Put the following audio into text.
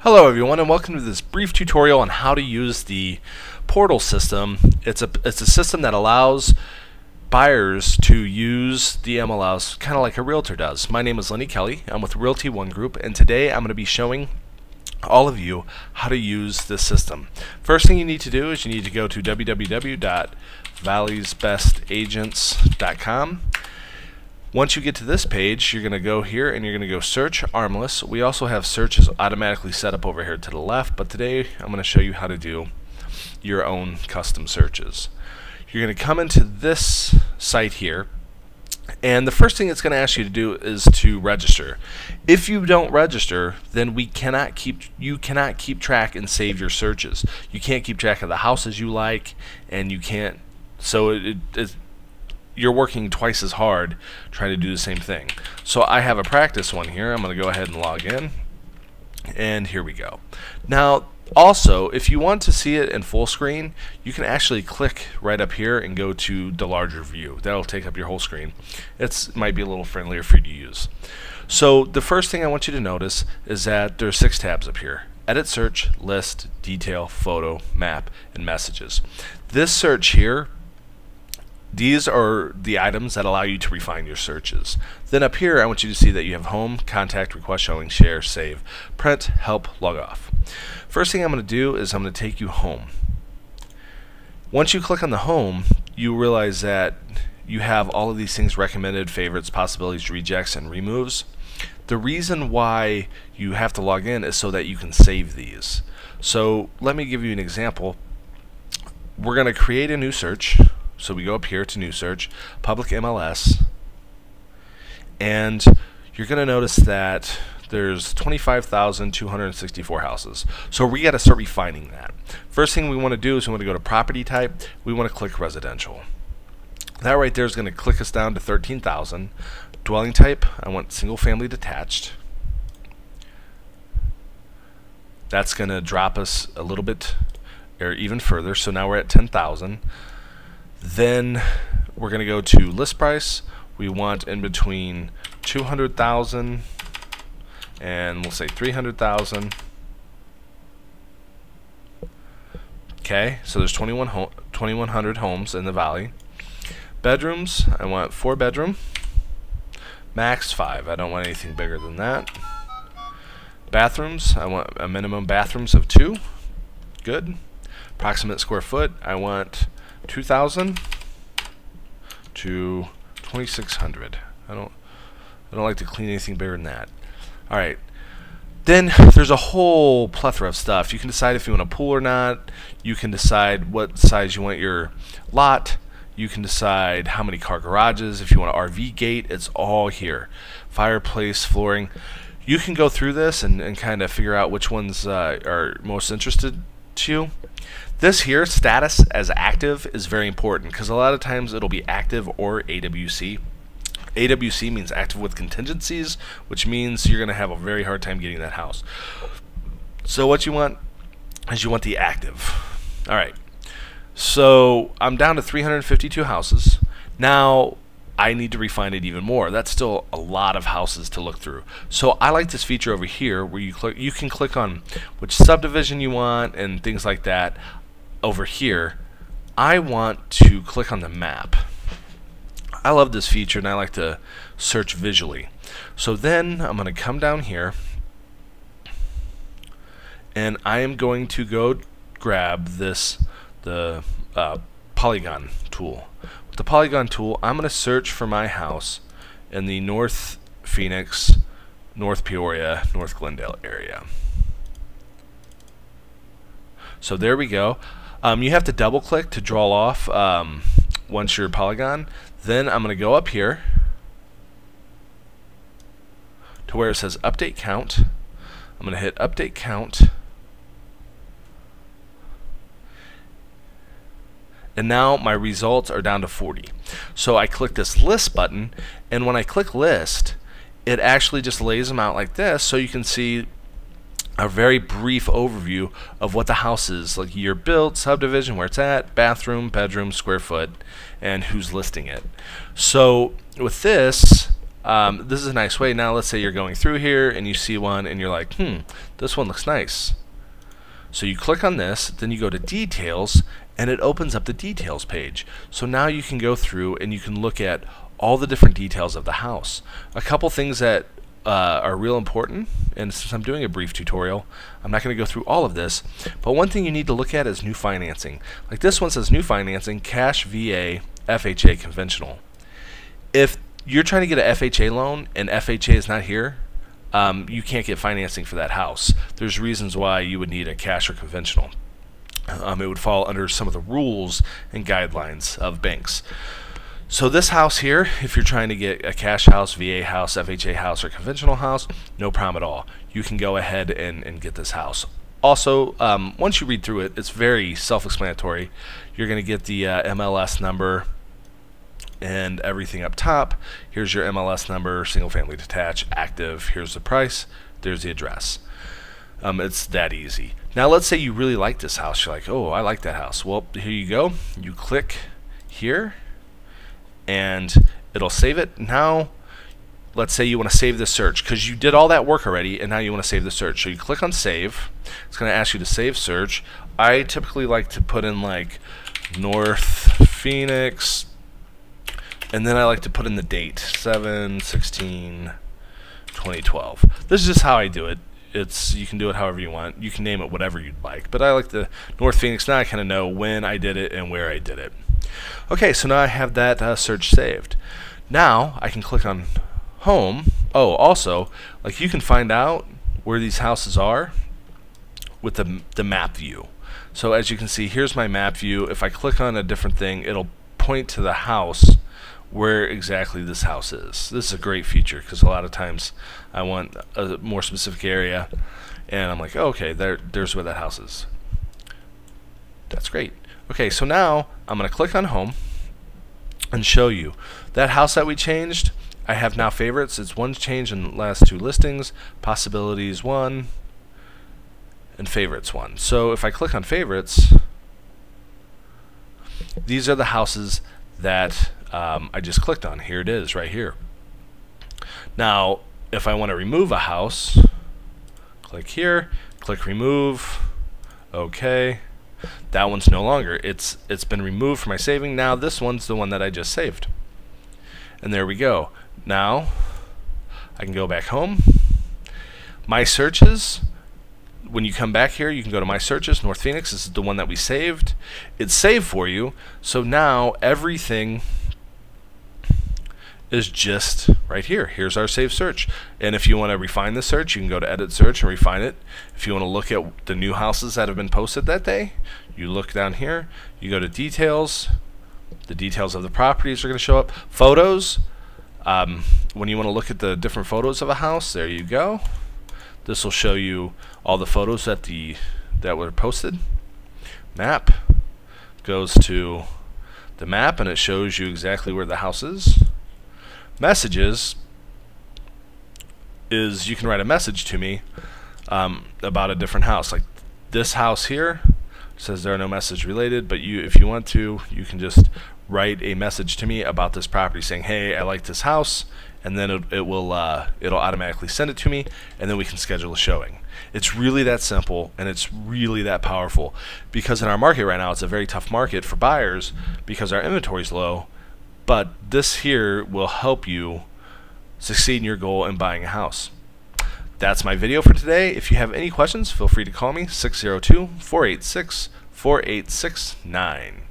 Hello everyone, and welcome to this brief tutorial on how to use the portal system. It's a system that allows buyers to use the MLS kind of like a realtor does. My name is Lenny Kelly. I'm with Realty One Group, and today I'm going to be showing all of you how to use this system. First thing you need to do is you need to go to www.valleysbestagents.com. Once you get to this page, you're going to go here and you're going to go search Armless. We also have searches automatically set up over here to the left, but today I'm going to show you how to do your own custom searches. You're going to come into this site here, and the first thing it's going to ask you to do is to register. If you don't register, then you cannot keep track and save your searches. You can't keep track of the houses you like, and you can't. So you're working twice as hard trying to do the same thing. So I have a practice one here. I'm going to go ahead and log in, and here we go. Now also, if you want to see it in full screen, you can actually click right up here and go to the larger view. That'll take up your whole screen. It might be a little friendlier for you to use. So the first thing I want you to notice is that there's 6 tabs up here: Edit, Search, List, Detail, Photo, Map, and Messages. This search here, these are the items that allow you to refine your searches. Then up here, I want you to see that you have Home, Contact, Request Showing, Share, Save, Print, Help, Log Off. First thing I'm going to do is I'm going to take you home. Once you click on the home, you realize that you have all of these things: recommended, favorites, possibilities, rejects, and removes. The reason why you have to log in is so that you can save these. So let me give you an example. We're going to create a new search. So we go up here to New Search, Public MLS, and you're going to notice that there's 25,264 houses. So we got to start refining that. First thing we want to do is we want to go to Property Type. We want to click Residential. That right there is going to click us down to 13,000. Dwelling Type, I want Single Family Detached. That's going to drop us a little bit or even further. So now we're at 10,000. Then we're going to go to List Price. We want in between 200,000 and we'll say 300,000. Okay, so there's 2,100 homes in the valley. Bedrooms, I want 4 bedroom. Max 5. I don't want anything bigger than that. Bathrooms, I want a minimum bathrooms of 2. Good. Approximate square foot, I want 2,000 to 2,600. I don't like to clean anything bigger than that. All right. Then there's a whole plethora of stuff. You can decide if you want a pool or not. You can decide what size you want your lot. You can decide how many car garages. If you want an RV gate, it's all here. Fireplace, flooring. You can go through this and kind of figure out which ones are most interested to you. This here, status as active, is very important because a lot of times it'll be active or AWC. AWC means active with contingencies, which means you're going to have a very hard time getting that house. So what you want is you want the active. All right. So I'm down to 352 houses. Now I need to refine it even more. That's still a lot of houses to look through. So I like this feature over here where you can click on which subdivision you want and things like that. Over here, I want to click on the map. I love this feature and I like to search visually. So then I'm going to come down here and I am going to go grab the polygon tool. With the polygon tool, I'm going to search for my house in the North Phoenix, North Peoria, North Glendale area. So there we go. You have to double click to draw off once your polygon. Then I'm going to go up here to where it says Update Count. I'm going to hit Update Count. And now my results are down to 40. So I click this List button, and when I click List, it actually just lays them out like this so you can see a very brief overview of what the house is, like year built, subdivision, where it's at, bathroom, bedroom, square foot, and who's listing it. So with this, this is a nice way. Now let's say you're going through here and you see one and you're like, this one looks nice. So you click on this, then you go to details, and it opens up the details page. So now you can go through and you can look at all the different details of the house. A couple things that are real important, and since I'm doing a brief tutorial, I'm not going to go through all of this, but one thing you need to look at is new financing. Like this one says new financing, cash, VA, FHA, conventional. If you're trying to get an FHA loan and FHA is not here, you can't get financing for that house. There's reasons why you would need a cash or conventional. It would fall under some of the rules and guidelines of banks. So this house here, if you're trying to get a cash house, VA house, FHA house, or conventional house, no problem at all. You can go ahead and get this house. Also, once you read through it, it's very self-explanatory. You're going to get the MLS number and everything up top. Here's your MLS number, single family detached, active. Here's the price. There's the address. It's that easy. Now let's say you really like this house. You're like, oh, I like that house. Well, here you go. You click here and it'll save it. Now let's say you want to save the search because you did all that work already and now you want to save the search. So you click on save. It's going to ask you to save search. I typically like to put in like North Phoenix, and then I like to put in the date, 7/16/2012. This is just how I do it. You can do it however you want. You can name it whatever you'd like. But I like the North Phoenix. Now I kind of know when I did it and where I did it. Okay, so now I have that search saved. Now I can click on home. Oh, also, like you can find out where these houses are with the map view. So as you can see, here's my map view. If I click on a different thing, it'll point to the house where exactly this house is. This is a great feature because a lot of times I want a more specific area and I'm like, oh, okay, there's where that house is. That's great. Okay, so now I'm going to click on home and show you that house that we changed. I have now favorites. It's one change in the last two listings, possibilities 1, and favorites 1. So if I click on favorites, these are the houses that I just clicked on. Here it is right here. Now if I want to remove a house, click here, click remove. Okay, that one's no longer. It's been removed from my saving. Now this one's the one that I just saved, and there we go. Now I can go back home. My searches, when you come back here, you can go to my searches. North Phoenix, this is the one that we saved. It's saved for you. So now everything is just right here. Here's our saved search. And if you want to refine the search, you can go to edit search and refine it. If you want to look at the new houses that have been posted that day, you look down here, you go to details. The details of the properties are going to show up. Photos, when you want to look at the different photos of a house, there you go. This will show you all the photos that were posted. Map goes to the map and it shows you exactly where the house is. Messages is you can write a message to me about a different house. Like this house here says there are no messages related, but if you want to, you can just write a message to me about this property saying, hey, I like this house, and then it'll automatically send it to me, and then we can schedule a showing. It's really that simple, and it's really that powerful, because in our market right now, it's a very tough market for buyers because our inventory is low, but this here will help you succeed in your goal in buying a house. That's my video for today. If you have any questions, feel free to call me, 602-486-4869.